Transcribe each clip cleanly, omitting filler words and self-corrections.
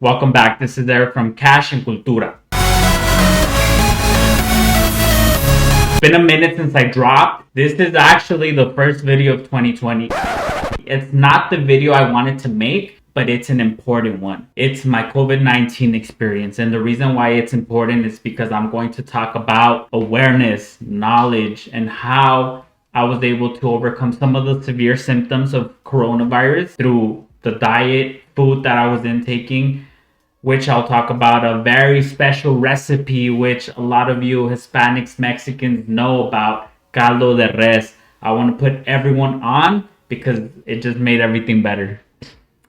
Welcome back. This is Eric from Cash and Cultura. It's been a minute since I dropped. This is actually the first video of 2020. It's not the video I wanted to make, but it's an important one. It's my COVID-19 experience. And the reason why it's important is because I'm going to talk about awareness, knowledge, and how I was able to overcome some of the severe symptoms of coronavirus through the diet, food that I was intaking, which I'll talk about, a very special recipe which a lot of you Hispanics, Mexicans know about, caldo de res. I want to put everyone on because it just made everything better.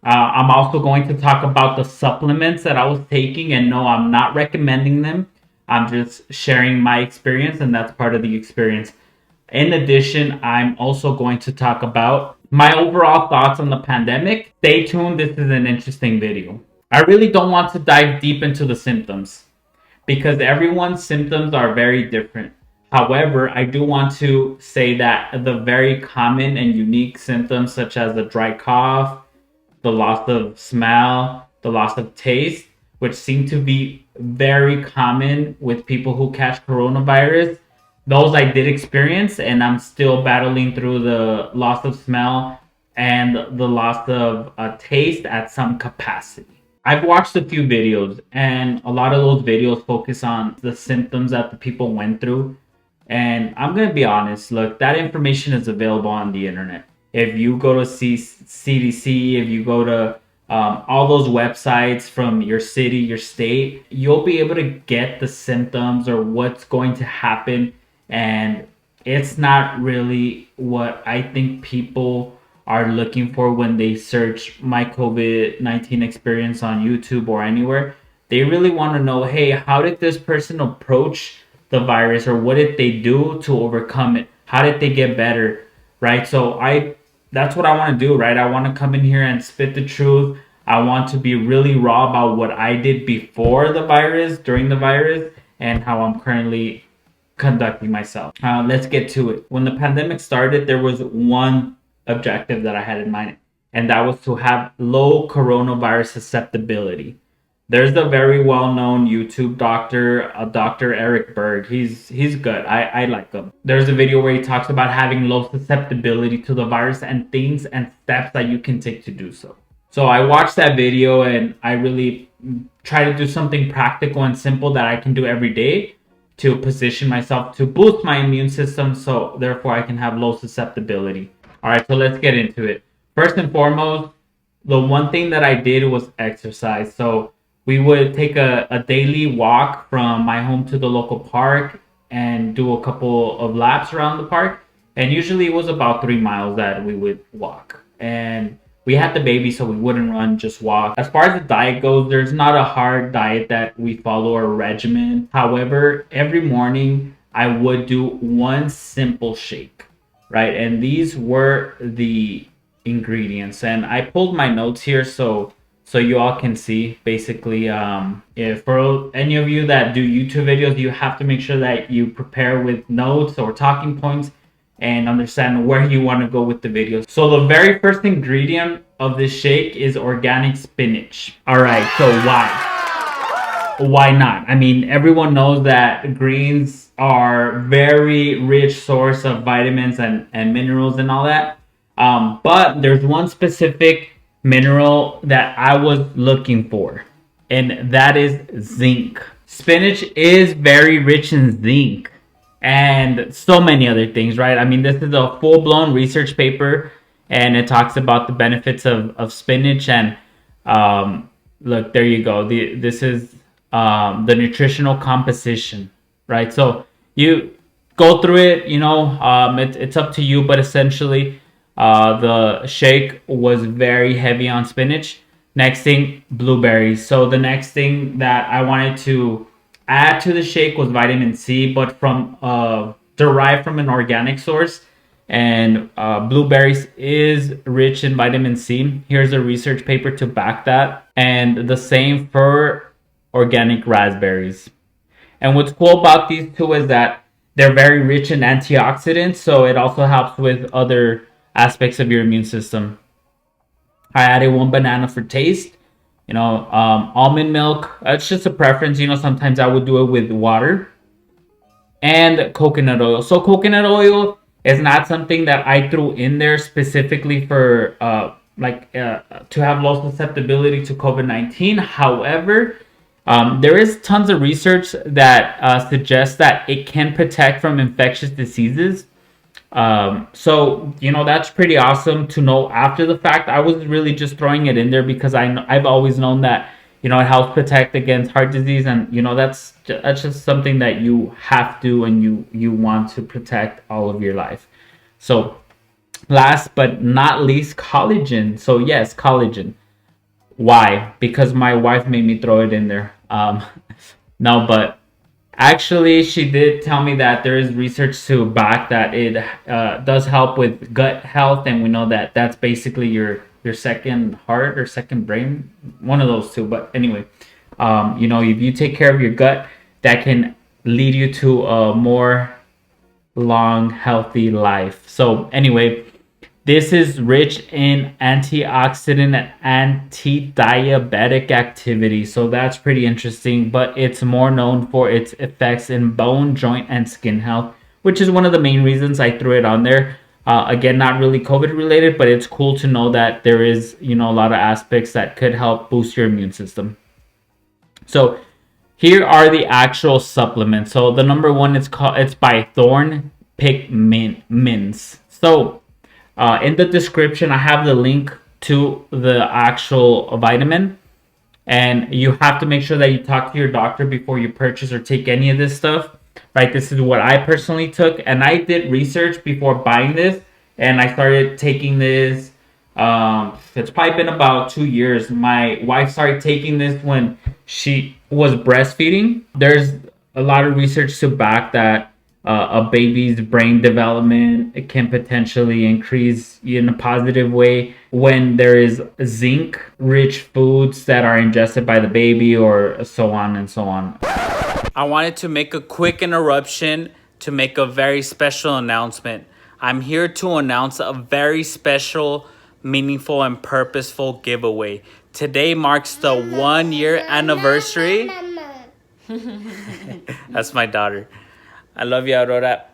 I'm also going to talk about the supplements that I was taking, and no, I'm not recommending them. I'm just sharing my experience, and that's part of the experience. In addition, I'm also going to talk about my overall thoughts on the pandemic. Stay tuned, this is an interesting video. I really don't want to dive deep into the symptoms because everyone's symptoms are very different. However, I do want to say that the very common and unique symptoms such as the dry cough, the loss of smell, the loss of taste, which seem to be very common with people who catch coronavirus, those I did experience, and I'm still battling through the loss of smell and the loss of taste at some capacity. I've watched a few videos, and a lot of those videos focus on the symptoms that the people went through. And I'm going to be honest, look, that information is available on the internet. If you go to CDC, if you go to all those websites from your city, your state, you'll be able to get the symptoms or what's going to happen. And it's not really what I think people are looking for when they search my COVID-19 experience on YouTube or anywhere. They really want to know, hey, how did this person approach the virus, or what did they do to overcome it? How did they get better, right? So that's what I want to do, right? I want to come in here and spit the truth. I want to be really raw about what I did before the virus, during the virus, and how I'm currently conducting myself. Let's get to it. When the pandemic started, there was one objective that I had in mind, and that was to have low coronavirus susceptibility. There's a very well-known YouTube doctor, Dr. Eric Berg. He's good. I like him. There's a video where he talks about having low susceptibility to the virus and things and steps that you can take to do so. So I watched that video and I really try to do something practical and simple that I can do every day to position myself to boost my immune system, so therefore I can have low susceptibility. All right, so let's get into it. First and foremost, the one thing that I did was exercise. So we would take a daily walk from my home to the local park and do a couple of laps around the park. And usually it was about 3 miles that we would walk. And we had the baby, so we wouldn't run, just walk. As far as the diet goes, there's not a hard diet that we follow or regimen. However, every morning I would do one simple shake, right? And these were the ingredients. And I pulled my notes here so you all can see. Basically, if for any of you that do YouTube videos, you have to make sure that you prepare with notes or talking points and understand where you want to go with the video. So the very first ingredient of this shake is organic spinach. All right, so why not? I mean, everyone knows that greens are very rich source of vitamins and minerals and all that. But there's one specific mineral that I was looking for, and that is zinc. Spinach is very rich in zinc and so many other things, right? I mean, this is a full-blown research paper, and it talks about the benefits of spinach. And look, there you go. This is the nutritional composition, right? So you go through it, it's up to you, but essentially the shake was very heavy on spinach. Next thing, blueberries. So the next thing that I wanted to add to the shake was vitamin C, but from derived from an organic source. And blueberries is rich in vitamin C. Here's a research paper to back that. And the same for organic raspberries. And what's cool about these two is that they're very rich in antioxidants, so it also helps with other aspects of your immune system. I added one banana for taste, Almond milk, it's just a preference. Sometimes I would do it with water. And coconut oil. So coconut oil is not something that I threw in there specifically for to have low susceptibility to COVID-19. However, there is tons of research that suggests that it can protect from infectious diseases. So that's pretty awesome to know after the fact. I was really just throwing it in there because I've always known that it helps protect against heart disease, and that's just something that you have to and you want to protect all of your life. So last but not least, collagen. So yes, collagen. Why? Because my wife made me throw it in there. No, but actually, she did tell me that there is research to back that it does help with gut health, and we know that that's basically your second heart or second brain, one of those two. But anyway, if you take care of your gut, that can lead you to a more long, healthy life. So anyway, this is rich in antioxidant and anti-diabetic activity. So that's pretty interesting, but it's more known for its effects in bone, joint, and skin health, which is one of the main reasons I threw it on there. Again, not really COVID related, but it's cool to know that there is, a lot of aspects that could help boost your immune system. So here are the actual supplements. So the number one, it's by Thorne Mints. So in the description, I have the link to the actual vitamin, and you have to make sure that you talk to your doctor before you purchase or take any of this stuff. Right, this is what I personally took, and I did research before buying this, and I started taking this. It's probably been about 2 years. My wife started taking this when she was breastfeeding. There's a lot of research to back that a baby's brain development, it can potentially increase in a positive way when there is zinc-rich foods that are ingested by the baby, or so on and so on. I wanted to make a quick interruption to make a very special announcement. I'm here to announce a very special, meaningful, and purposeful giveaway. Today marks the 1 year anniversary. That's my daughter. I love you, Aurora.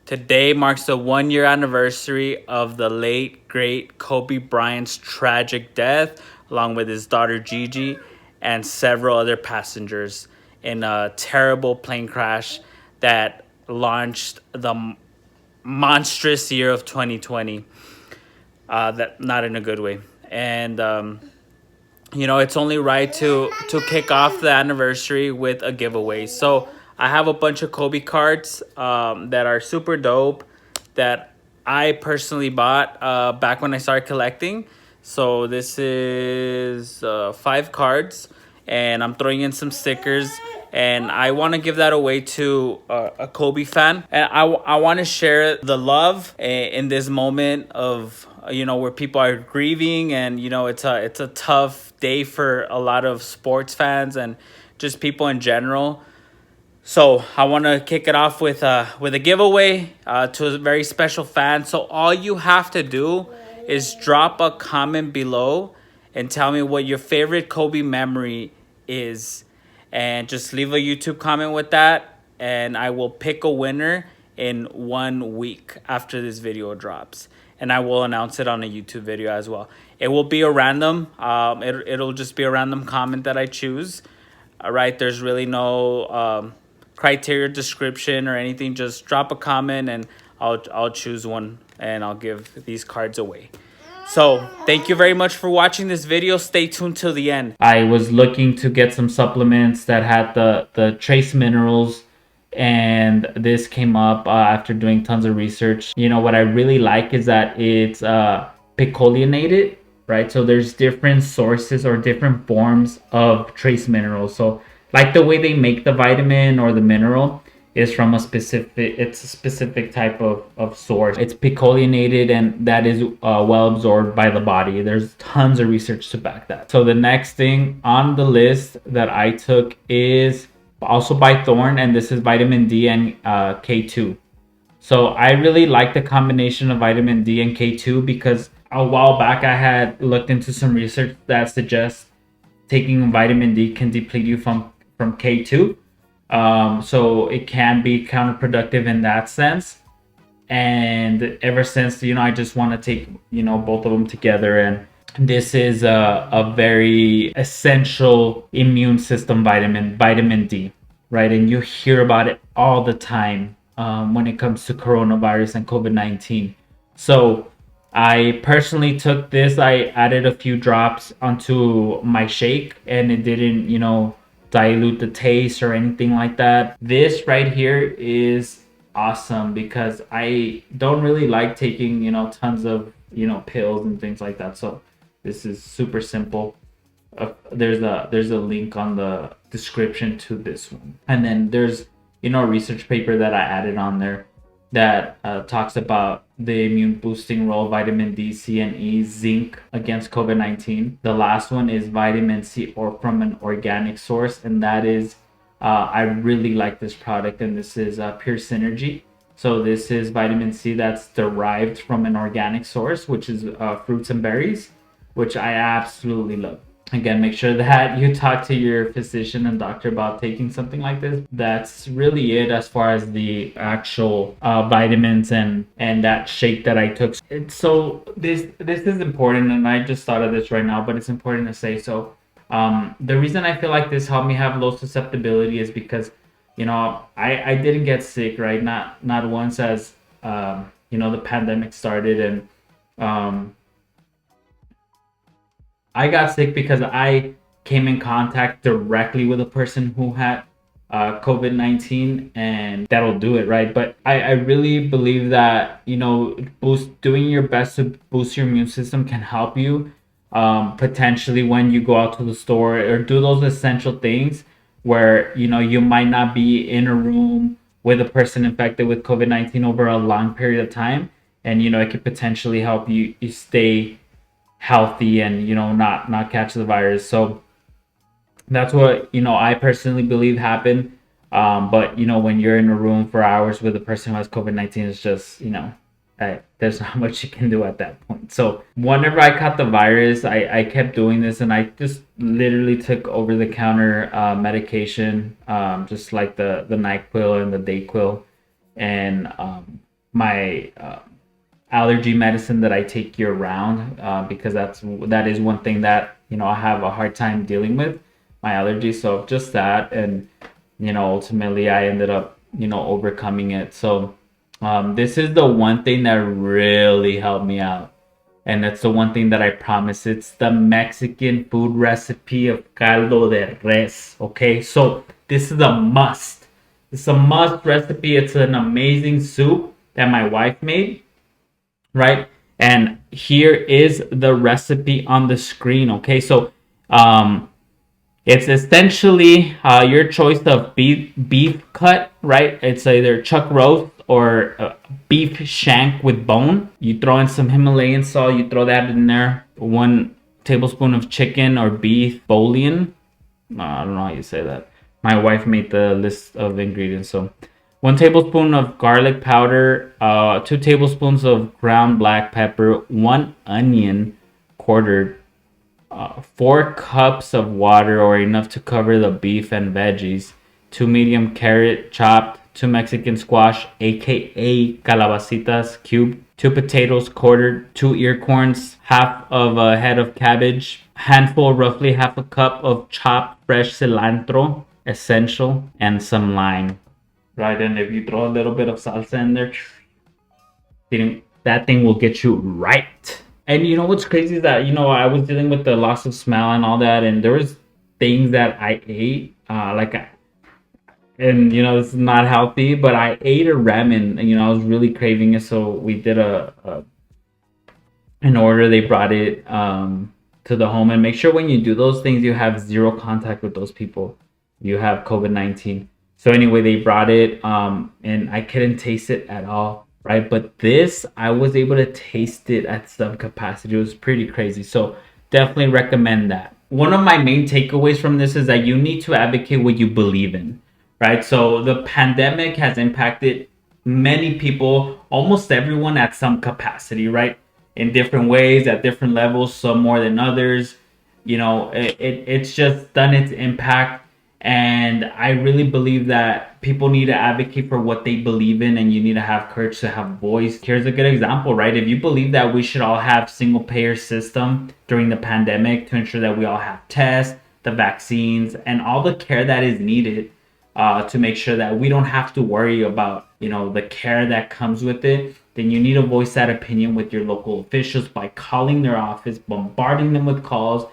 Today marks the 1 year anniversary of the late, great Kobe Bryant's tragic death, along with his daughter Gigi and several other passengers in a terrible plane crash that launched the monstrous year of 2020. That not in a good way. And it's only right to kick off the anniversary with a giveaway. So I have a bunch of Kobe cards that are super dope that I personally bought back when I started collecting. So this is 5 cards, and I'm throwing in some stickers, and I want to give that away to a Kobe fan. And I want to share the love in this moment of where people are grieving, and it's a tough day for a lot of sports fans and just people in general. So I want to kick it off with a giveaway to a very special fan. So all you have to do is drop a comment below and tell me what your favorite Kobe memory is, and just leave a YouTube comment with that, and I will pick a winner in 1 week after this video drops, and I will announce it on a YouTube video as well. It will be a random it'll just be a random comment that I choose. All right, there's really no criteria, description, or anything. Just drop a comment and I'll choose one, and I'll give these cards away. So thank you very much for watching this video. Stay tuned till the end. I was looking to get some supplements that had the trace minerals, and this came up after doing tons of research. What I really like is that it's picolenated, right? So there's different sources or different forms of trace minerals. So like the way they make the vitamin or the mineral is from a specific type of source. It's picolenated, and that is well absorbed by the body. There's tons of research to back that. So the next thing on the list that I took is also by Thorne, and this is vitamin D and K2. So I really like the combination of vitamin D and K2 because a while back I had looked into some research that suggests taking vitamin D can deplete you from K2. So it can be counterproductive in that sense. And ever since, I just want to take, both of them together. And this is a very essential immune system vitamin D, right? And you hear about it all the time when it comes to coronavirus and COVID-19. So I personally took this. I added a few drops onto my shake, and it didn't, dilute the taste or anything like that. This right here is awesome because I don't really like taking, tons of, pills and things like that. So this is super simple. There's a link on the description to this one, and then there's a research paper that I added on there that talks about the immune boosting role of vitamin D, C, and E, zinc against COVID-19. The last one is vitamin C or from an organic source, and that is I really like this product, and this is Pure Synergy. So this is vitamin C that's derived from an organic source, which is fruits and berries, which I absolutely love. Again, make sure that you talk to your physician and doctor about taking something like this. That's really it as far as the actual vitamins and that shake that I took. So this is important, and I just thought of this right now, but it's important to say. So the reason I feel like this helped me have low susceptibility is because I didn't get sick, right? Not once as the pandemic started, and I got sick because I came in contact directly with a person who had COVID-19, and that'll do it, right? But I really believe that, doing your best to boost your immune system can help you potentially when you go out to the store or do those essential things where, you might not be in a room with a person infected with COVID-19 over a long period of time. And, it could potentially help you stay healthy and not catch the virus. So that's what I personally believe happened. But when you're in a room for hours with a person who has COVID-19, it's just there's not much you can do at that point. So whenever I caught the virus, I kept doing this, and I just literally took over-the-counter medication, just like the NyQuil and the Dayquil, and my allergy medicine that I take year round, because that is one thing that I have a hard time dealing with, my allergies. So just that, and ultimately I ended up overcoming it. So this is the one thing that really helped me out, and that's the one thing that I promise. It's the Mexican food recipe of caldo de res. Okay, so this is a must. It's a must recipe. It's an amazing soup that my wife made, right? And here is the recipe on the screen. Okay, so it's essentially your choice of beef cut, right? It's either chuck roast or beef shank with bone. You throw in some Himalayan salt, you throw that in there. 1 tablespoon of chicken or beef bouillon. I don't know how you say that. My wife made the list of ingredients. So 1 tablespoon of garlic powder, 2 tablespoons of ground black pepper, 1 onion quartered, 4 cups of water or enough to cover the beef and veggies, 2 medium carrot chopped, 2 Mexican squash, aka calabacitas cubed, 2 potatoes quartered, 2 ear corns, half of a head of cabbage, handful, roughly half a cup of chopped fresh cilantro, essential, and some lime. Right, and if you throw a little bit of salsa in there, that thing will get you right. And what's crazy is that, I was dealing with the loss of smell and all that, and there was things that I ate, and it's not healthy, but I ate a ramen, and I was really craving it, so we did an order. They brought it to the home, and make sure when you do those things, you have zero contact with those people. You have COVID-19. So anyway, they brought it, and I couldn't taste it at all, right? But this, I was able to taste it at some capacity. It was pretty crazy. So definitely recommend that. One of my main takeaways from this is that you need to advocate what you believe in, right? So the pandemic has impacted many people, almost everyone at some capacity, right? in different ways at different levels, some more than others. It's just done its impact. And I really believe that people need to advocate for what they believe in, and you need to have courage to have voice. Here's a good example, right? If you believe that we should all have single payer system during the pandemic to ensure that we all have tests, the vaccines, and all the care that is needed to make sure that we don't have to worry about, the care that comes with it, then you need to voice that opinion with your local officials by calling their office, bombarding them with calls,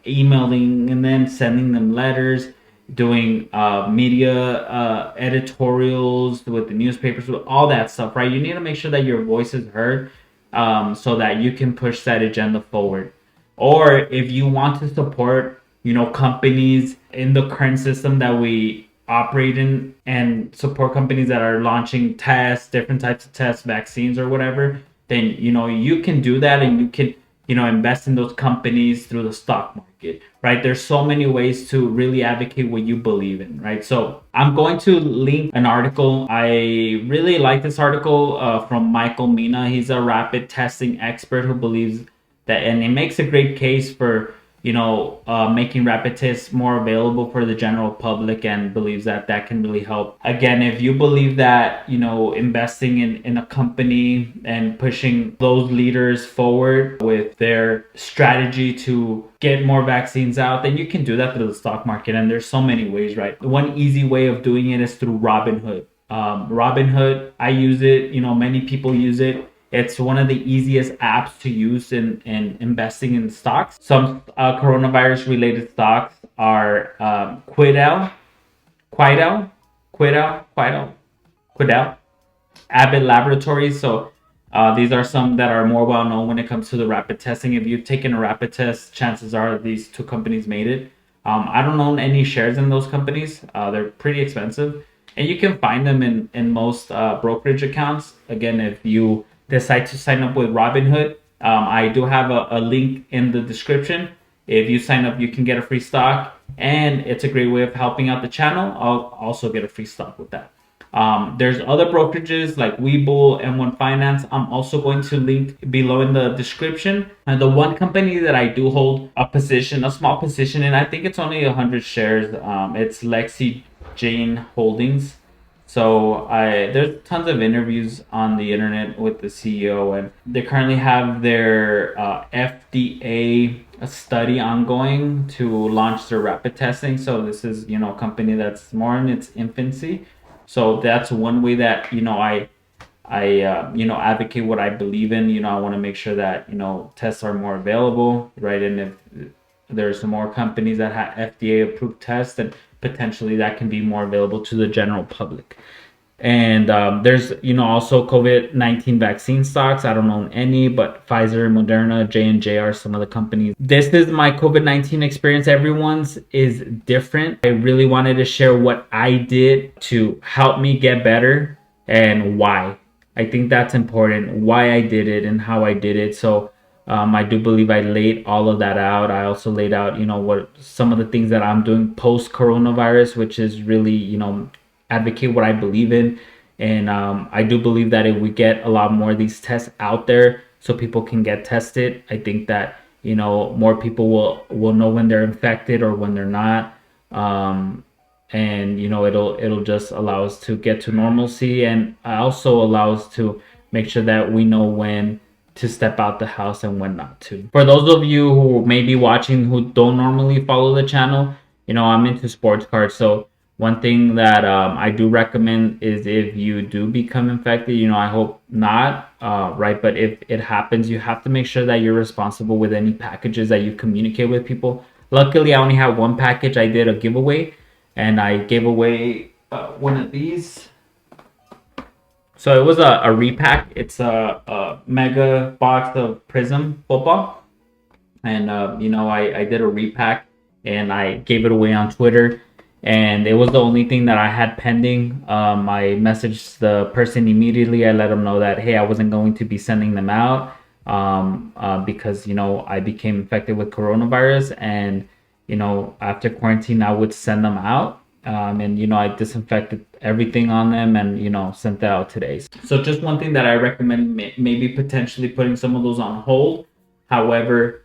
emailing and then sending them letters, doing media editorials with the newspapers, with all that stuff, right? You need to make sure that your voice is heard, so that you can push that agenda forward. Or if you want to support, companies in the current system that we operate in, and support companies that are launching tests, different types of tests, vaccines or whatever, then, you can do that, and you can, invest in those companies through the stock market, right? There's so many ways to really advocate what you believe in, right? So I'm going to link an article. I really like this article from Michael Mina. He's a rapid testing expert who believes that, and it makes a great case for, making rapid tests more available for the general public, and believes that that can really help. Again, if you believe that, investing in a company and pushing those leaders forward with their strategy to get more vaccines out, then you can do that through the stock market. And there's so many ways, right? One easy way of doing it is through Robinhood. Robinhood, I use it, many people use it. It's one of the easiest apps to use in investing in stocks. Some coronavirus related stocks are Quidel, Abbott Laboratories. So these are some that are more well known when it comes to the rapid testing. If you've taken a rapid test, chances are these two companies made it. I don't own any shares in those companies. They're pretty expensive, and you can find them in most brokerage accounts. Again, if you decide to sign up with Robinhood, I do have a link in the description. If you sign up, you can get a free stock, and it's a great way of helping out the channel. I'll also get a free stock with that. There's other brokerages like Webull, M1 Finance. I'm also going to link below in the description. And the one company that I do hold a small position in, I think it's only 100 shares. It's Lexi Jane Holdings. So there's tons of interviews on the internet with the CEO, and they currently have their FDA study ongoing to launch their rapid testing. So this is, a company that's more in its infancy. So that's one way that, I advocate what I believe in. I want to make sure that, tests are more available, right? And if there's more companies that have FDA approved tests, then potentially that can be more available to the general public. And there's, also COVID-19 vaccine stocks. I don't own any, but Pfizer, Moderna, J&J are some of the companies. This is my COVID-19 experience. Everyone's is different. I really wanted to share what I did to help me get better and why. I think that's important, why I did it and how I did it. So I do believe I laid all of that out. I also laid out, what some of the things that I'm doing post coronavirus, which is really, advocate what I believe in. And I do believe that if we get a lot more of these tests out there so people can get tested, I think that, more people will know when they're infected or when they're not. And, it'll just allow us to get to normalcy, and also allow us to make sure that we know when to step out the house and when not to. For those of you who may be watching who don't normally follow the channel, I'm into sports cards. So one thing that I do recommend is if you do become infected, I hope not, right? But if it happens, you have to make sure that you're responsible with any packages that you communicate with people. Luckily, I only have one package. I did a giveaway, and I gave away one of these. So it was a repack. It's a mega box of Prism football. And, I did a repack, and I gave it away on Twitter. And it was the only thing that I had pending. I messaged the person immediately. I let them know that, hey, I wasn't going to be sending them out because, I became infected with coronavirus. And, after quarantine, I would send them out. and I disinfected everything on them, and sent that out today. So just one thing that I recommend, maybe potentially putting some of those on hold. However,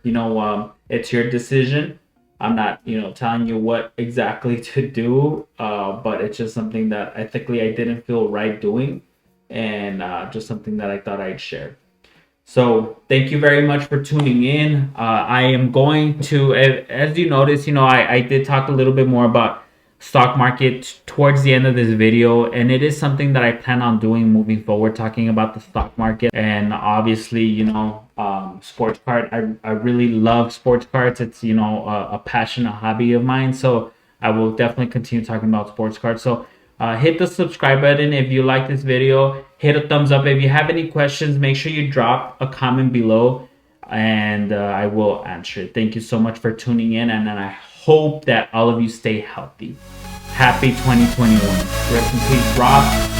it's your decision. I'm not telling you what exactly to do, but it's just something that ethically I didn't feel right doing, and just something that I thought I'd share. So thank you very much for tuning in. I am going to, as you notice, I did talk a little bit more about stock market towards the end of this video, and it is something that I plan on doing moving forward, talking about the stock market. And obviously, sports card. I really love sports cards. It's a passion, a hobby of mine. So I will definitely continue talking about sports cards. So hit the subscribe button if you like this video. Hit a thumbs up. If you have any questions, make sure you drop a comment below, and I will answer it. Thank you so much for tuning in, and then I hope that all of you stay healthy. Happy 2021. Rest in peace, Rob.